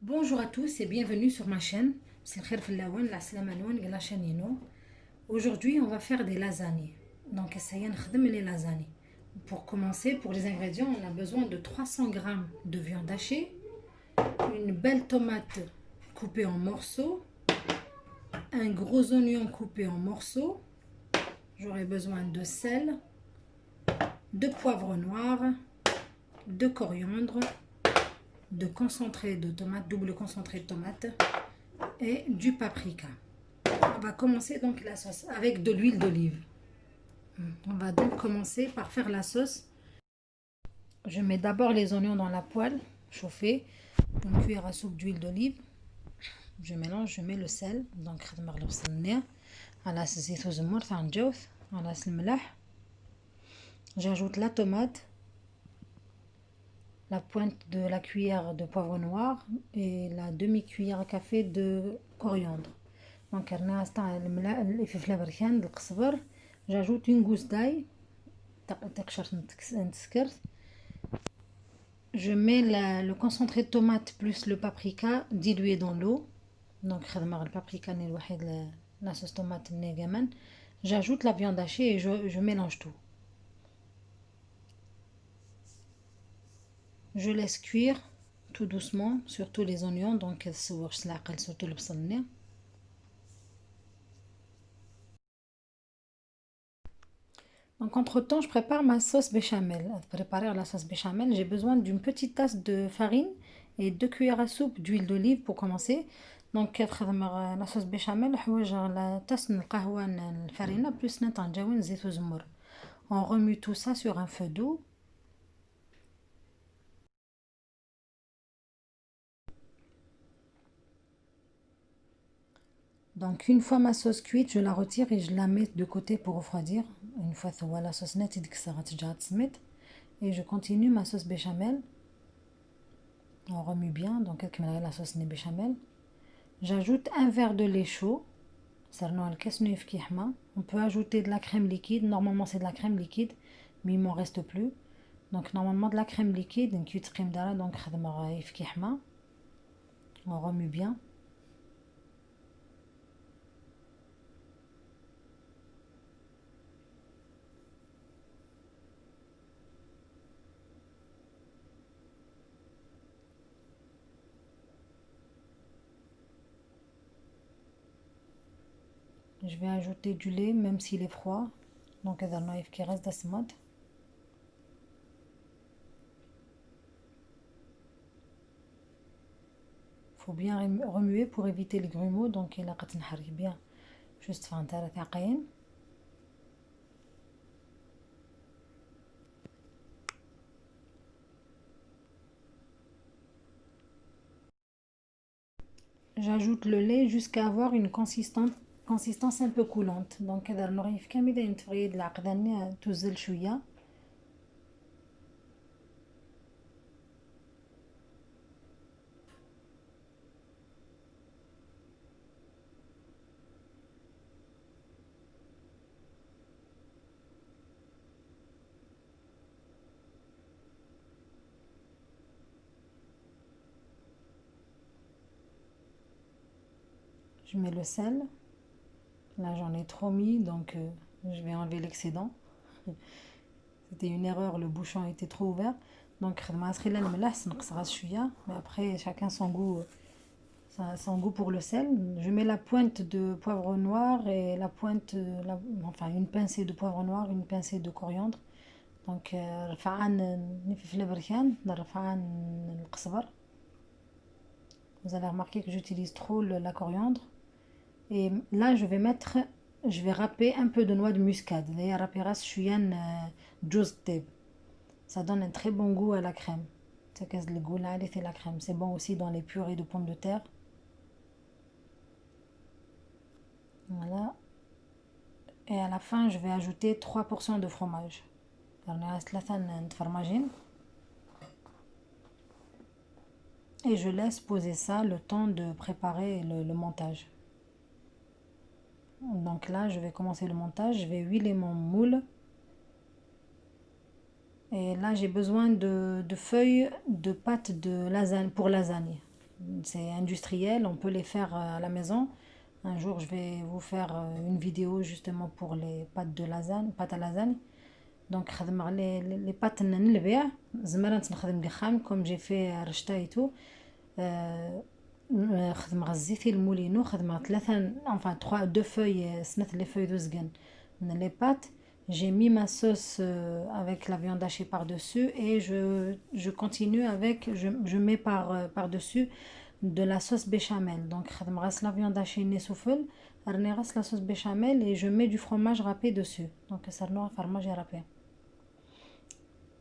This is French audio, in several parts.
Bonjour à tous et bienvenue sur ma chaîne. C'est le Khair Fillawan, la Slamanwan et la chaîne Ino. Aujourd'hui, on va faire des lasagnes. Donc, essayez de faire les lasagnes. Pour commencer, pour les ingrédients, on a besoin de 300 grammes de viande hachée, une belle tomate coupée en morceaux, un gros oignon coupé en morceaux. J'aurai besoin de sel, de poivre noir, de coriandre, de concentré de tomate, double concentré de tomate et du paprika. On va commencer donc la sauce avec de l'huile d'olive. On va donc commencer par faire la sauce. Je mets d'abord les oignons dans la poêle chauffée, une cuillère à soupe d'huile d'olive. Je mélange, je mets le sel. Donc j'ajoute la tomate, la pointe de la cuillère de poivre noir et la demi-cuillère à café de coriandre. Donc j'ajoute une gousse d'ail. Je mets le concentré de tomate plus le paprika dilué dans l'eau. Donc le paprika la sauce tomate. J'ajoute la viande hachée et je mélange tout. Je laisse cuire tout doucement, surtout les oignons, donc surtout le bsalné. Donc entre temps, je prépare ma sauce béchamel. Pour préparer la sauce béchamel, j'ai besoin d'une petite tasse de farine et 2 cuillères à soupe d'huile d'olive pour commencer. Donc la sauce béchamel, la tasse de farine plus on remue tout ça sur un feu doux. Donc une fois ma sauce cuite, je la retire et je la mets de côté pour refroidir. Une fois la sauce nette et je continue ma sauce béchamel. On remue bien, donc la sauce béchamel. J'ajoute un verre de lait chaud. On peut ajouter de la crème liquide. Normalement c'est de la crème liquide, mais il m'en reste plus. Donc normalement de la crème liquide, une cuite crème d'ala, donc on remue bien. Je vais ajouter du lait même s'il est froid. Donc il qui reste d'asmod. Faut bien remuer pour éviter les grumeaux. Donc il a bien juste fin j'ajoute le lait jusqu'à avoir une consistance un peu coulante. Donc هذا النوريف كامل ينتفريد العقدان تزل شويه. Je mets le sel. Là j'en ai trop mis, donc je vais enlever l'excédent. C'était une erreur, le bouchon était trop ouvert. Donc mais après chacun son goût pour le sel. Je mets la pointe de poivre noir et enfin une pincée de poivre noir, une pincée de coriandre. Donc vous allez remarquer que j'utilise trop la coriandre. Et là je vais râper un peu de noix de muscade. Ça donne un très bon goût à la crème. La crème. C'est bon aussi dans les purées de pommes de terre. Voilà. Et à la fin, je vais ajouter 3 portions de fromage. Et je laisse poser ça le temps de préparer le montage. Donc là, je vais commencer le montage. Je vais huiler mon moule. Et là, j'ai besoin de feuilles de pâte de lasagne pour lasagne. c'est industriel, on peut les faire à la maison. Un jour, je vais vous faire une vidéo justement pour les pâtes de lasagne, pâtes à lasagne. Donc, les pâtes نلبيع زمرات نخدم قخام comme j'ai fait رشتا et tout. خدم غزيتي المولينو خدم ثلاثة enfin deux feuilles سنت les feuilles de zgan les pâtes. J'ai mis ma sauce avec la viande hachée par-dessus et je continue avec, je mets par-dessus de la sauce béchamel. Donc, je la viande hachée nessoufel, je la sauce béchamel et je mets du fromage râpé dessus. Donc, ça le fromage râpé.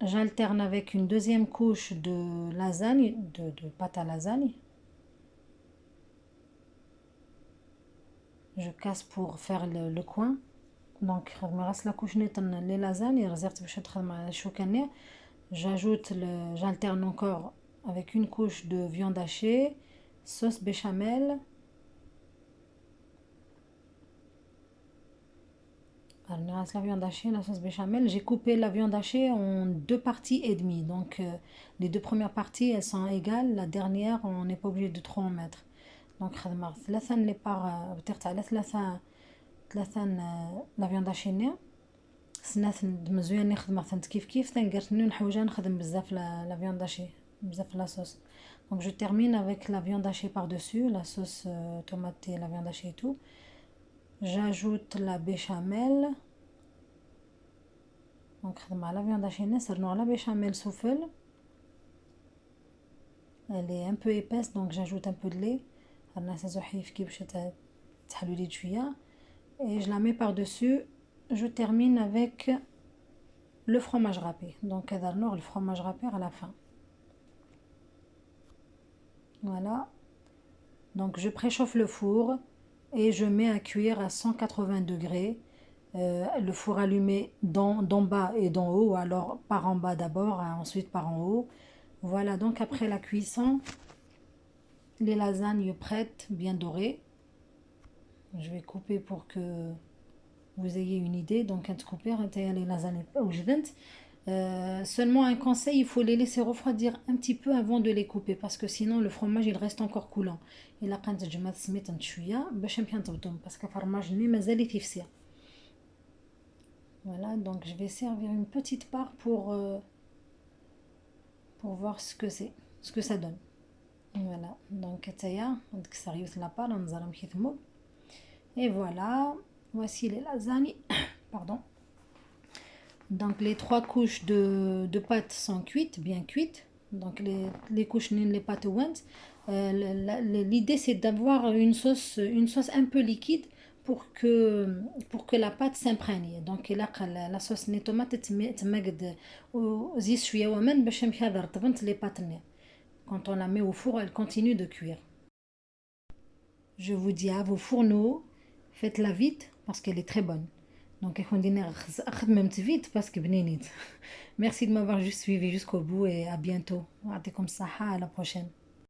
J'alterne avec une deuxième couche de lasagne, de pâte à lasagne. Je casse pour faire le coin. Donc, je la couche les lasagnes, j'alterne encore avec une couche de viande hachée, sauce béchamel. La viande hachée, la sauce béchamel. J'ai coupé la viande hachée en deux parties et demie. Donc, les deux premières parties, elles sont égales. La dernière, on n'est pas obligé de trop en mettre. Donc, les parts, لا فياند هاشيني سنات مزيان نخدم مثلا كيف تنقرتني نحوجها نخدم بزاف لا فياند هاشي بزاف لا sauce. Donc je termine avec la viande hachée par-dessus, la sauce tomate et la viande hachée et tout. J'ajoute la béchamel. Donc la viande hachée نسرنو la béchamel souffle. Elle est un peu épaisse donc j'ajoute un peu de lait. انا سازوحيف كي باش تحلو لي شويه. Et je la mets par-dessus. Je termine avec le fromage râpé. Donc, le fromage râpé à la fin. Voilà. Donc, je préchauffe le four et je mets à cuire à 180 degrés. Le four allumé d'en bas et d'en haut. Alors, par en bas d'abord, ensuite par en haut. Voilà, donc après la cuisson, les lasagnes prêtes, bien dorées. Je vais couper pour que vous ayez une idée. Donc, quand couper, les lasagnes seulement un conseil, il faut les laisser refroidir un petit peu avant de les couper parce que sinon le fromage il reste encore coulant. Et là, quand je mets un chouïa, parce que le fromage n'est pas allé. Voilà, donc je vais servir une petite part pour voir ce que c'est, ce que ça donne. Voilà, donc ça arrive la part, on a et voilà, voici les lasagnes. Pardon. Donc les trois couches de pâtes sont cuites, bien cuites. Donc les couches les pâtes ouantes. L'idée c'est d'avoir une sauce un peu liquide pour que la pâte s'imprègne. Donc la sauce les tomates تمجد وزيت شويه ومن باش نمشي هذا رطبنت les pâtes. Quand on la met au four, elle continue de cuire. Je vous dis à vos fourneaux, faites-la vite parce qu'elle est très bonne. Donc, vite parce que merci de m'avoir juste suivi jusqu'au bout et à bientôt. À la prochaine.